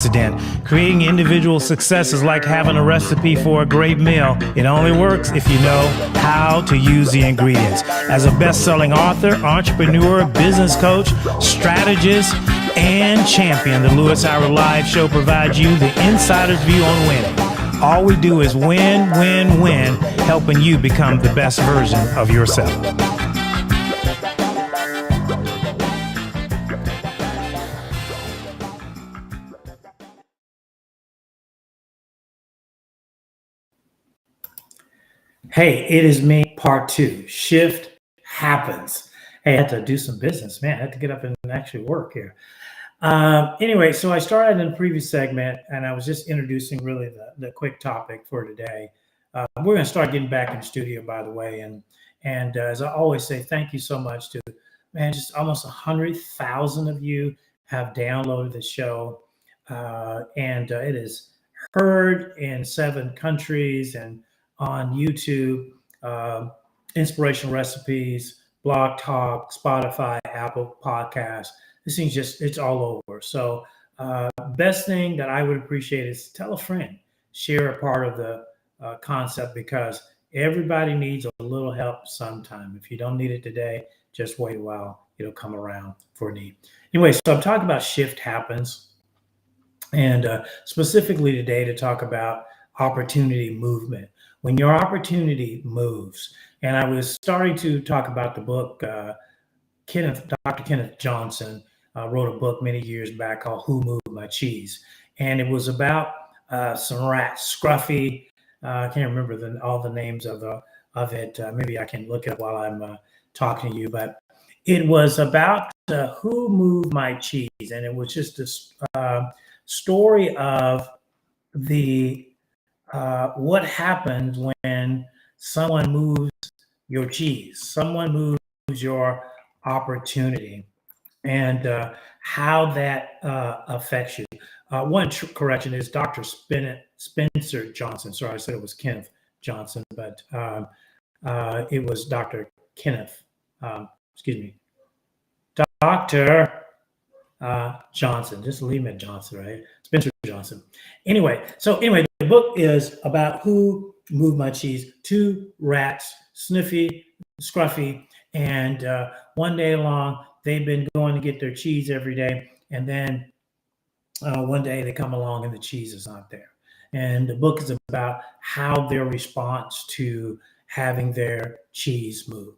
accident. Creating individual success is like having a recipe for a great meal. It only works if you know how to use the ingredients. As a best-selling author, entrepreneur, business coach, strategist, and champion, the Lewis Howard Live Show provides you the insider's view on winning. All we do is win, win, win, helping you become the best version of yourself. Hey, it is me, part two. Shift happens. Hey, I had to do some business, man. I had to get up and actually work here. Anyway, so I started in the previous segment, and I was just introducing really the quick topic for today. We're going to start getting back in the studio, by the way, and as I always say, thank you so much to just almost 100,000 of you have downloaded the show, and it is heard in 7 countries and on YouTube, Inspirational Recipes, Blog Talk, Spotify, Apple Podcasts. This thing's it's all over. So best thing that I would appreciate is tell a friend, share a part of the concept, because everybody needs a little help sometime. If you don't need it today, just wait a while. It'll come around for a need. Anyway, so I'm talking about shift happens, and specifically today to talk about opportunity movement. When your opportunity moves, and I was starting to talk about the book, Dr. Kenneth Johnson wrote a book many years back called Who Moved My Cheese? And it was about some rats, Scruffy. I can't remember all the names of it. Maybe I can look it up while I'm talking to you. But it was about who moved my cheese. And it was just a story of what happens when someone moves your cheese, someone moves your opportunity, and how that affects you. One correction is Dr. Spencer Johnson. Sorry, I said it was Kenneth Johnson, but it was Dr. Kenneth, Dr. Johnson. Just leave him at Johnson, right? Spencer Johnson. Anyway, the book is about who moved my cheese. 2 rats, Sniffy, Scruffy, and one day along, they've been going to get their cheese every day, and then one day they come along and the cheese is not there. And the book is about how their response to having their cheese move.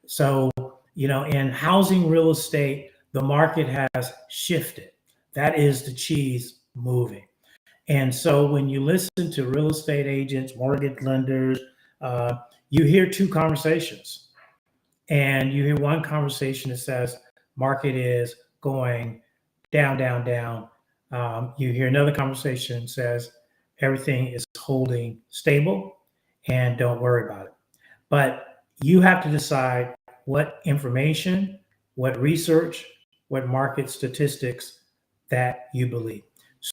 So, in housing real estate, the market has shifted. That is the cheese moving. And so when you listen to real estate agents, mortgage lenders, you hear 2 conversations. And you hear one conversation that says market is going down, down, down. You hear another conversation that says everything is holding stable and don't worry about it. But you have to decide what information, what research, what market statistics that you believe.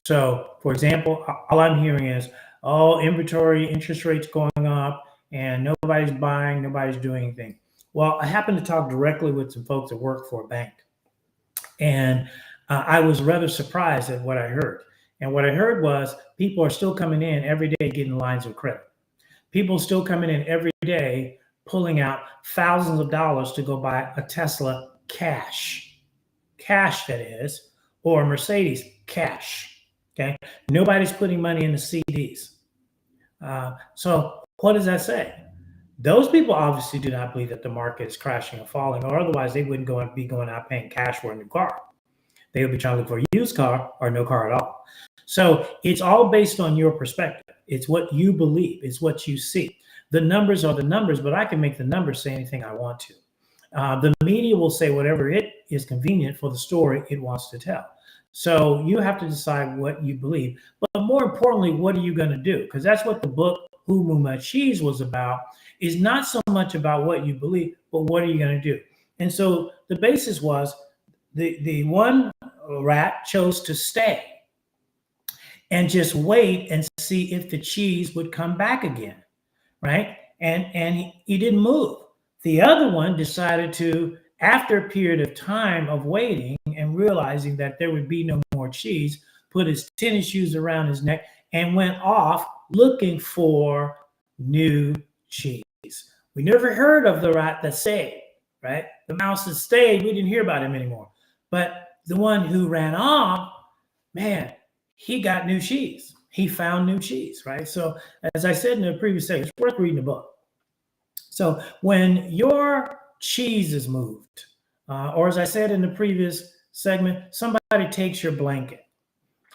So, for example, all I'm hearing is, inventory, interest rates going up, and nobody's buying, nobody's doing anything. Well, I happened to talk directly with some folks that work for a bank, and I was rather surprised at what I heard. And what I heard was people are still coming in every day getting lines of credit. People still coming in every day pulling out thousands of dollars to go buy a Tesla cash that is, or a Mercedes cash. Okay, nobody's putting money into CDs. So what does that say? Those people obviously do not believe that the market is crashing or falling, or otherwise they wouldn't be going out paying cash for a new car. They would be trying to look for a used car or no car at all. So it's all based on your perspective. It's what you believe. It's what you see. The numbers are the numbers, but I can make the numbers say anything I want to. The media will say whatever it is convenient for the story it wants to tell. So you have to decide what you believe. But more importantly, what are you going to do? Because that's what the book Who Moved My Cheese was about, is not so much about what you believe, but what are you going to do? And so the basis was the one rat chose to stay and just wait and see if the cheese would come back again, right? And he didn't move. The other one decided to, after a period of time of waiting and realizing that there would be no more cheese, put his tennis shoes around his neck, and went off looking for new cheese. We never heard of the rat that stayed, right? The mouse that stayed, we didn't hear about him anymore. But the one who ran off, man, he got new cheese. He found new cheese, right? So as I said in the previous segment, it's worth reading the book. So when your cheese is moved, or as I said in the previous segment, somebody takes your blanket.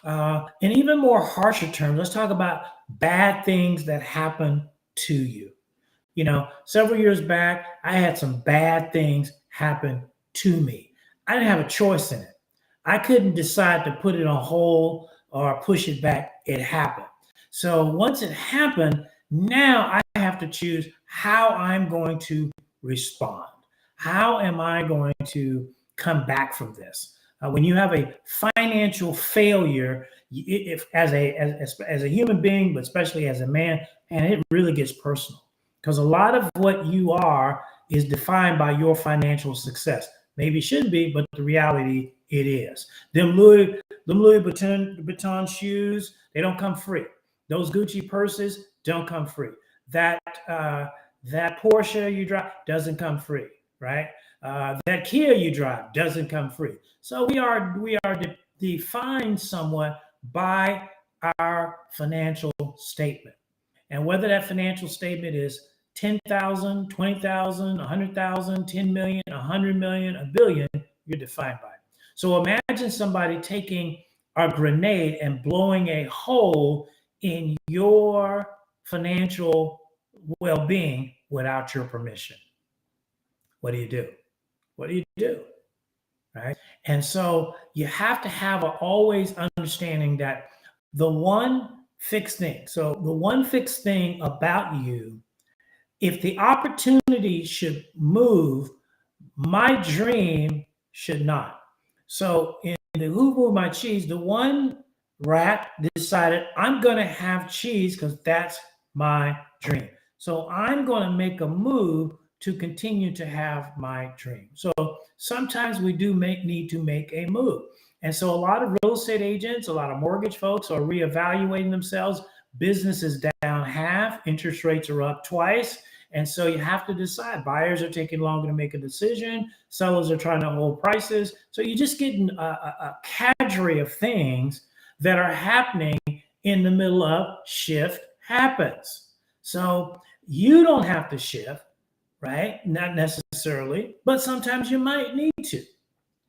In even more harsher terms, let's talk about bad things that happen to you. You know, several years back, I had some bad things happen to me. I didn't have a choice in it. I couldn't decide to put it on hold or push it back. It happened. So once it happened, now I have to choose how I'm going to respond. How am I going to come back from this? When you have a financial failure, if as a human being, but especially as a man, and it really gets personal because a lot of what you are is defined by your financial success. Maybe it shouldn't be, but the reality it is. Them Louis Vuitton shoes, they don't come free. Those Gucci purses don't come free. That Porsche you drive doesn't come free, right? That Kia you drive doesn't come free. So we are defined somewhat by our financial statement. And whether that financial statement is 10,000, 20,000, 100,000, 10 million, 100 million, a billion, you're defined by it. So imagine somebody taking a grenade and blowing a hole in your financial well-being without your permission. What do you do? What do you do? Right? And so you have to have always understanding that the one fixed thing. So the one fixed thing about you, if the opportunity should move, my dream should not. So in the Who Moved My Cheese, the one rat decided I'm going to have cheese because that's my dream. So I'm going to make a move to continue to have my dream. So sometimes we do need to make a move. And so a lot of real estate agents, a lot of mortgage folks are reevaluating themselves. Business is down half, interest rates are up twice. And so you have to decide. Buyers are taking longer to make a decision. Sellers are trying to hold prices. So you're just getting a cadre of things that are happening in the middle of shift happens. So you don't have to shift, right? Not necessarily, but sometimes you might need to.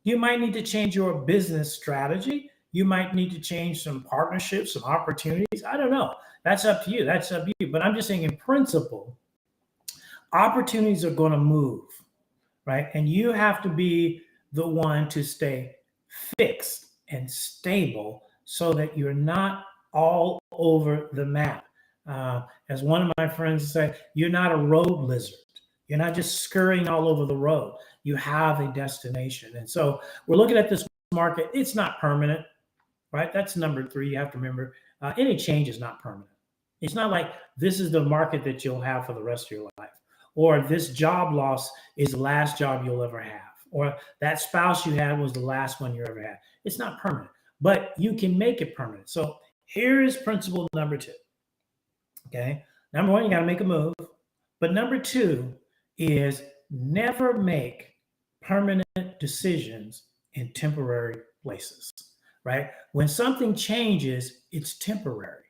You might need to change your business strategy. You might need to change some partnerships, some opportunities. I don't know. That's up to you. That's up to you. But I'm just saying, in principle, opportunities are going to move, right? And you have to be the one to stay fixed and stable so that you're not all over the map. As one of my friends said, you're not a road lizard. You're not just scurrying all over the road. You have a destination. And so we're looking at this market. It's not permanent, right? That's number 3. You have to remember any change is not permanent. It's not like this is the market that you'll have for the rest of your life, or this job loss is the last job you'll ever have, or that spouse you had was the last one you ever had. It's not permanent, but you can make it permanent. So here is principle number 2. Okay. Number 1, you got to make a move. But number 2 is never make permanent decisions in temporary places, right? When something changes, it's temporary.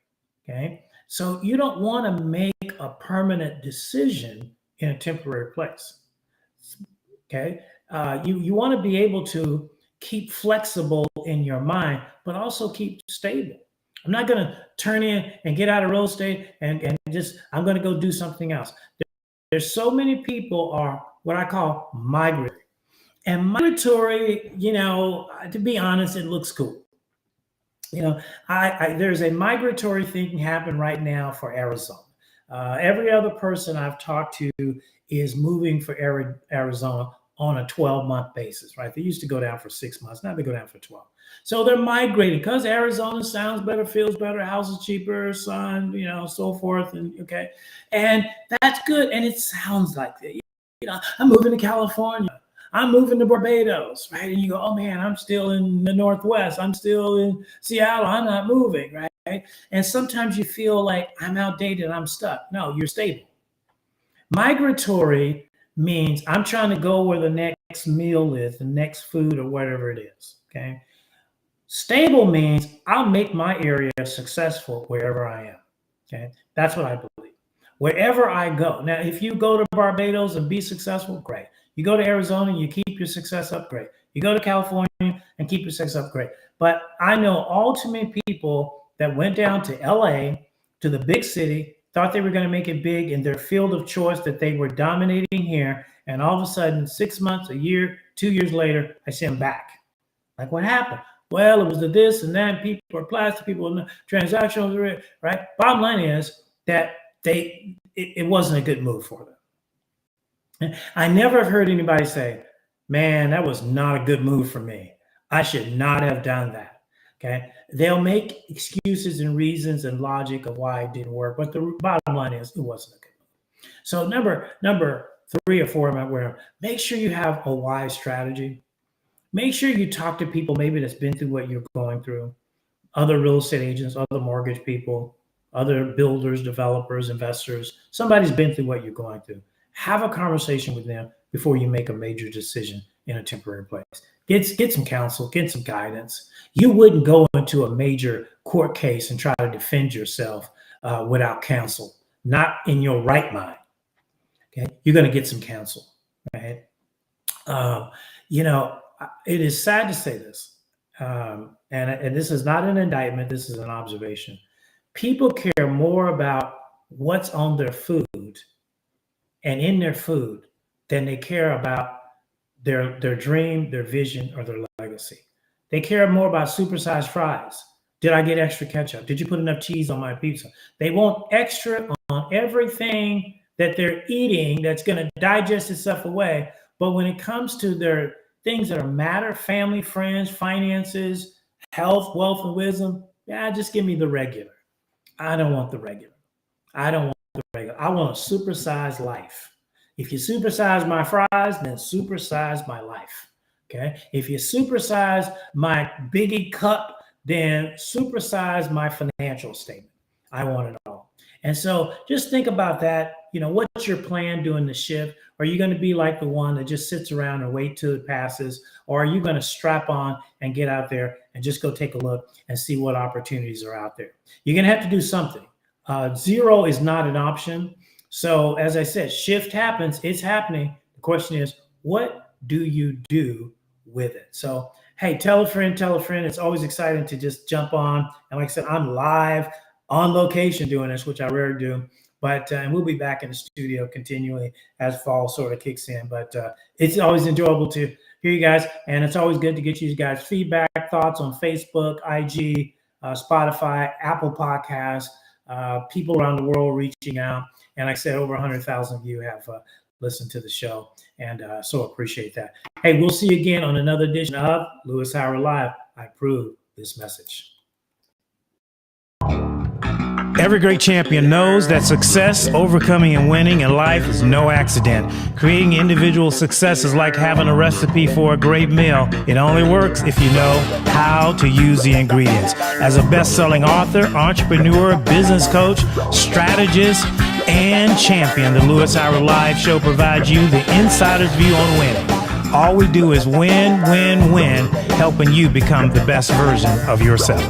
Okay. So you don't want to make a permanent decision in a temporary place. Okay. You want to be able to keep flexible in your mind, but also keep stable. I'm not going to turn in and get out of real estate and just, I'm going to go do something else. There's so many people are what I call migratory. And migratory, you know, to be honest, it looks cool. You know, there's a migratory thing happening right now for Arizona. Every other person I've talked to is moving for Arizona on a 12-month basis, right? They used to go down for 6 months. Now they go down for 12. So they're migrating because Arizona sounds better, feels better, house is cheaper, sun, you know, so forth. And okay. And that's good. And it sounds like that. You know, I'm moving to California. I'm moving to Barbados, right? And you go, oh man, I'm still in the Northwest. I'm still in Seattle. I'm not moving, right? And sometimes you feel like I'm outdated. I'm stuck. No, you're stable. Migratory means I'm trying to go where the next meal is, the next food or whatever it is, okay? Stable means I'll make my area successful wherever I am, okay? That's what I believe. Wherever I go. Now, if you go to Barbados and be successful, great. You go to Arizona and you keep your success up, great. You go to California and keep your success up, great. But I know all too many people that went down to LA, to the big city, thought they were going to make it big in their field of choice, that they were dominating here. And all of a sudden, 6 months, a year, 2 years later, I see them back. Like, what happened? Well, it was the this and that. People are plastic, people are transactional, right? Bottom line is that it wasn't a good move for them. And I never heard anybody say, man, that was not a good move for me. I should not have done that. Okay. They'll make excuses and reasons and logic of why it didn't work. But the bottom line is it wasn't a good move. So number 3 or 4, where make sure you have a wise strategy. Make sure you talk to people maybe that's been through what you're going through, other real estate agents, other mortgage people, other builders, developers, investors. Somebody's been through what you're going through. Have a conversation with them before you make a major decision in a temporary place. Get some counsel, get some guidance. You wouldn't go into a major court case and try to defend yourself without counsel, not in your right mind. Okay, you're going to get some counsel, right? It is sad to say this, and this is not an indictment. This is an observation. People care more about what's on their food and in their food than they care about their dream, their vision, or their legacy. They care more about supersized fries. Did I get extra ketchup? Did you put enough cheese on my pizza? They want extra on everything that they're eating that's going to digest itself away. But when it comes to their things that matter, family, friends, finances, health, wealth, and wisdom, just give me the regular. I don't want the regular. I don't want the regular. I want a supersized life. If you supersize my fries, then supersize my life. Okay. If you supersize my biggie cup, then supersize my financial statement. I want it all. And so just think about that. What's your plan during the shift? Are you going to be like the one that just sits around and wait till it passes? Or are you going to strap on and get out there and just go take a look and see what opportunities are out there? You're going to have to do something. Zero is not an option. So as I said, shift happens. It's happening. The question is, what do you do with it? So, hey, tell a friend. It's always exciting to just jump on. And like I said, I'm live on location doing this, which I rarely do. But and we'll be back in the studio continually as fall sort of kicks in. But it's always enjoyable to hear you guys. And it's always good to get you guys feedback, thoughts on Facebook, IG, Spotify, Apple Podcasts, people around the world reaching out. And like I said, over 100,000 of you have listened to the show. And so appreciate that. Hey, we'll see you again on another edition of Lewis Howard Live. I approve this message. Every great champion knows that success, overcoming, and winning in life is no accident. Creating individual success is like having a recipe for a great meal. It only works if you know how to use the ingredients. As a best-selling author, entrepreneur, business coach, strategist, and champion, the Lewis Howard Live Show provides you the insider's view on winning. All we do is win, win, win, helping you become the best version of yourself.